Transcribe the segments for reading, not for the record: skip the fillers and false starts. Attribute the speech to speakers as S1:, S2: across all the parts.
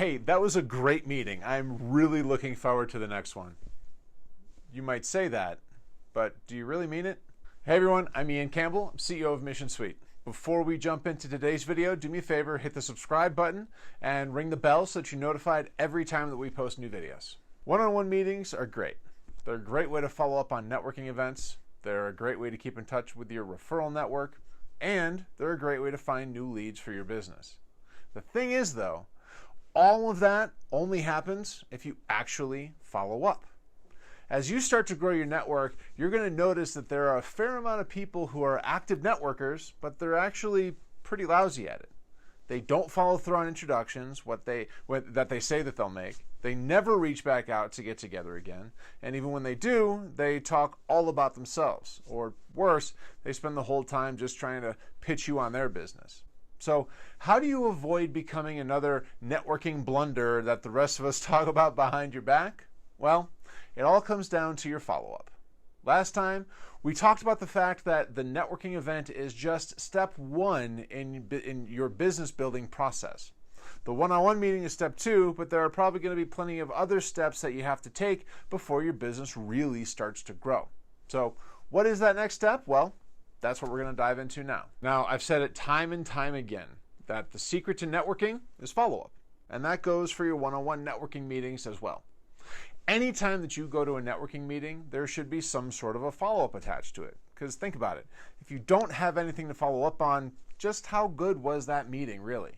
S1: Hey, that was a great meeting. I'm really looking forward to the next one. You might say that, but do you really mean it? Hey everyone, I'm Ian Campbell, I'm CEO of Mission Suite. Before we jump into today's video, do me a favor, hit the subscribe button and ring the bell so that you're notified every time that we post new videos. One-on-one meetings are great. They're a great way to follow up on networking events. They're a great way to keep in touch with your referral network, and they're a great way to find new leads for your business. The thing is though, all of that only happens if you actually follow up. As you start to grow your network, you're going to notice that there are a fair amount of people who are active networkers, but they're actually pretty lousy at it. They don't follow through on introductions, that they say that they'll make. They never reach back out to get together again. And even when they do, they talk all about themselves. Or worse, they spend the whole time just trying to pitch you on their business. So how do you avoid becoming another networking blunder that the rest of us talk about behind your back? Well, it all comes down to your follow-up. Last time, we talked about the fact that the networking event is just step one in your business building process. The one-on-one meeting is step two, but there are probably going to be plenty of other steps that you have to take before your business really starts to grow. So what is that next step? Well, that's what we're going to dive into now. Now, I've said it time and time again that the secret to networking is follow-up, and that goes for your one-on-one networking meetings as well. Anytime that you go to a networking meeting, there should be some sort of a follow-up attached to it. Because think about it, if you don't have anything to follow up on, just how good was that meeting really?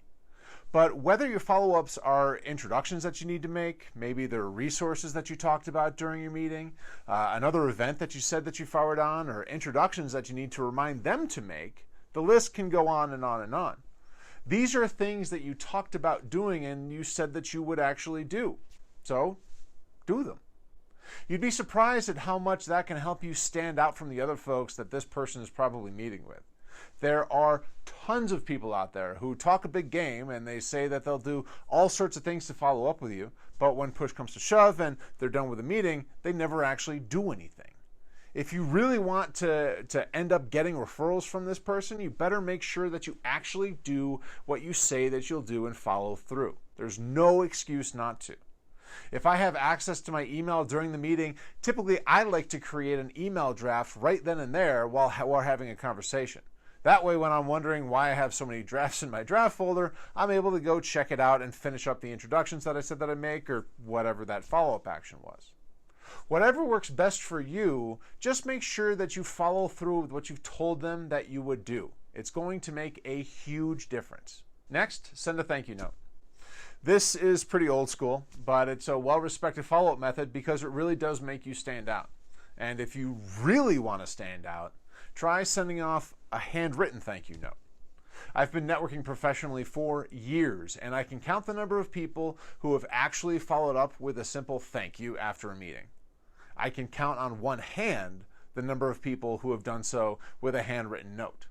S1: But whether your follow-ups are introductions that you need to make, maybe there are resources that you talked about during your meeting, another event that you said that you forward on, or introductions that you need to remind them to make, the list can go on and on and on. These are things that you talked about doing and you said that you would actually do. So, do them. You'd be surprised at how much that can help you stand out from the other folks that this person is probably meeting with. There are tons of people out there who talk a big game and they say that they'll do all sorts of things to follow up with you, but when push comes to shove and they're done with the meeting, they never actually do anything. If you really want to end up getting referrals from this person, you better make sure that you actually do what you say that you'll do and follow through. There's no excuse not to. If I have access to my email during the meeting, typically I like to create an email draft right then and there while having a conversation. That way, when I'm wondering why I have so many drafts in my draft folder, I'm able to go check it out and finish up the introductions that I said that I'd make or whatever that follow-up action was. Whatever works best for you, just make sure that you follow through with what you've told them that you would do. It's going to make a huge difference. Next, send a thank you note. This is pretty old school, but it's a well-respected follow-up method because it really does make you stand out. And if you really want to stand out, try sending off a handwritten thank you note. I've been networking professionally for years, and I can count the number of people who have actually followed up with a simple thank you after a meeting. I can count on one hand the number of people who have done so with a handwritten note.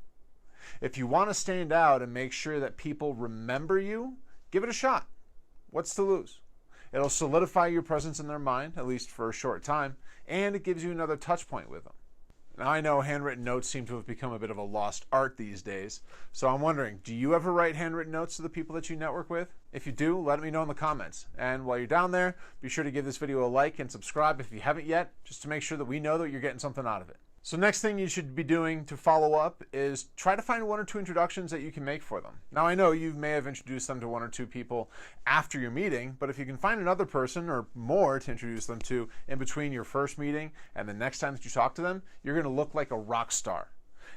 S1: If you want to stand out and make sure that people remember you, give it a shot. What's to lose? It'll solidify your presence in their mind, at least for a short time, and it gives you another touch point with them. Now, I know handwritten notes seem to have become a bit of a lost art these days, so I'm wondering, do you ever write handwritten notes to the people that you network with? If you do, let me know in the comments. And while you're down there, be sure to give this video a like and subscribe if you haven't yet, just to make sure that we know that you're getting something out of it. So next thing you should be doing to follow up is try to find one or two introductions that you can make for them. Now I know you may have introduced them to one or two people after your meeting, but if you can find another person or more to introduce them to in between your first meeting and the next time that you talk to them, you're going to look like a rock star.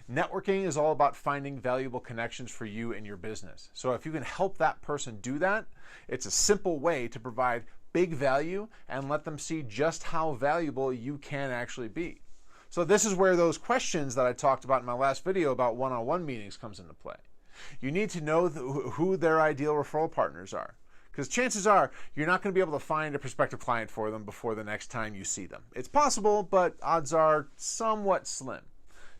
S1: Networking is all about finding valuable connections for you and your business. So if you can help that person do that, it's a simple way to provide big value and let them see just how valuable you can actually be. So this is where those questions that I talked about in my last video about one-on-one meetings comes into play. You need to know who their ideal referral partners are, because chances are you're not going to be able to find a prospective client for them before the next time you see them. It's possible, but odds are somewhat slim.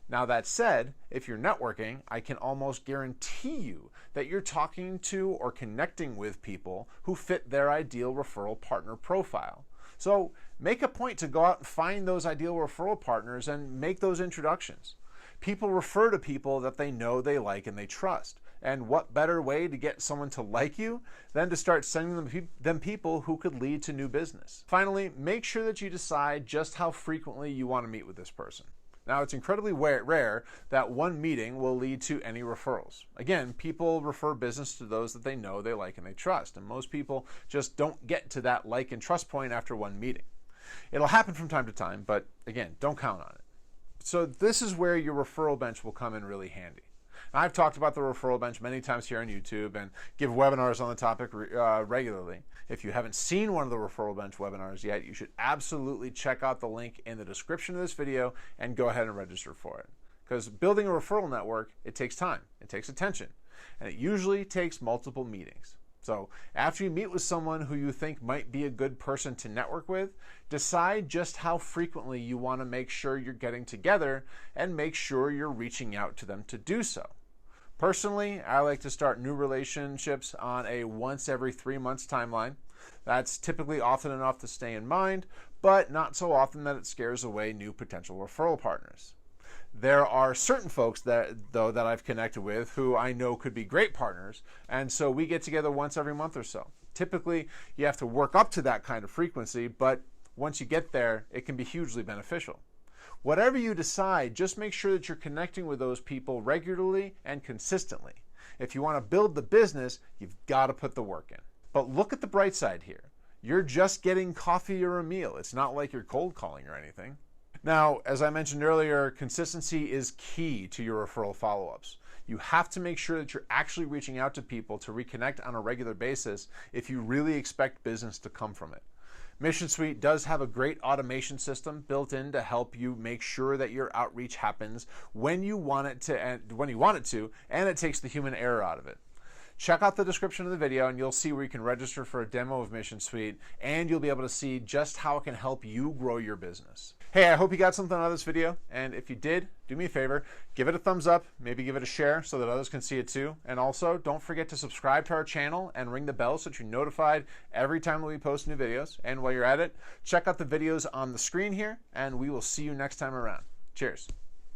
S1: Now that said, if you're networking, I can almost guarantee you that you're talking to or connecting with people who fit their ideal referral partner profile. So make a point to go out and find those ideal referral partners and make those introductions. People refer to people that they know, they like, and they trust. And what better way to get someone to like you than to start sending them people who could lead to new business? Finally, make sure that you decide just how frequently you want to meet with this person. Now, it's incredibly rare that one meeting will lead to any referrals. Again, people refer business to those that they know, they like, and they trust. And most people just don't get to that like and trust point after one meeting. It'll happen from time to time, but again, don't count on it. So this is where your referral bench will come in really handy. Now, I've talked about the referral bench many times here on YouTube and give webinars on the topic regularly. If you haven't seen one of the referral bench webinars yet, you should absolutely check out the link in the description of this video and go ahead and register for it. Because building a referral network, it takes time, it takes attention, and it usually takes multiple meetings. So after you meet with someone who you think might be a good person to network with, decide just how frequently you want to make sure you're getting together and make sure you're reaching out to them to do so. Personally, I like to start new relationships on a once every 3 months timeline. That's typically often enough to stay in mind, but not so often that it scares away new potential referral partners. There are certain folks that I've connected with who I know could be great partners, and so we get together once every month or so. Typically, you have to work up to that kind of frequency, but once you get there, it can be hugely beneficial. Whatever you decide, just make sure that you're connecting with those people regularly and consistently. If you want to build the business, you've got to put the work in. But look at the bright side here. You're just getting coffee or a meal. It's not like you're cold calling or anything. Now, as I mentioned earlier, consistency is key to your referral follow-ups. You have to make sure that you're actually reaching out to people to reconnect on a regular basis if you really expect business to come from it. Mission Suite does have a great automation system built in to help you make sure that your outreach happens when you want it to, and it takes the human error out of it. Check out the description of the video and you'll see where you can register for a demo of Mission Suite, and you'll be able to see just how it can help you grow your business. Hey, I hope you got something out of this video, and if you did, do me a favor, give it a thumbs up, maybe give it a share so that others can see it too, and also don't forget to subscribe to our channel and ring the bell so that you're notified every time that we post new videos. And while you're at it, check out the videos on the screen here, and we will see you next time around. Cheers.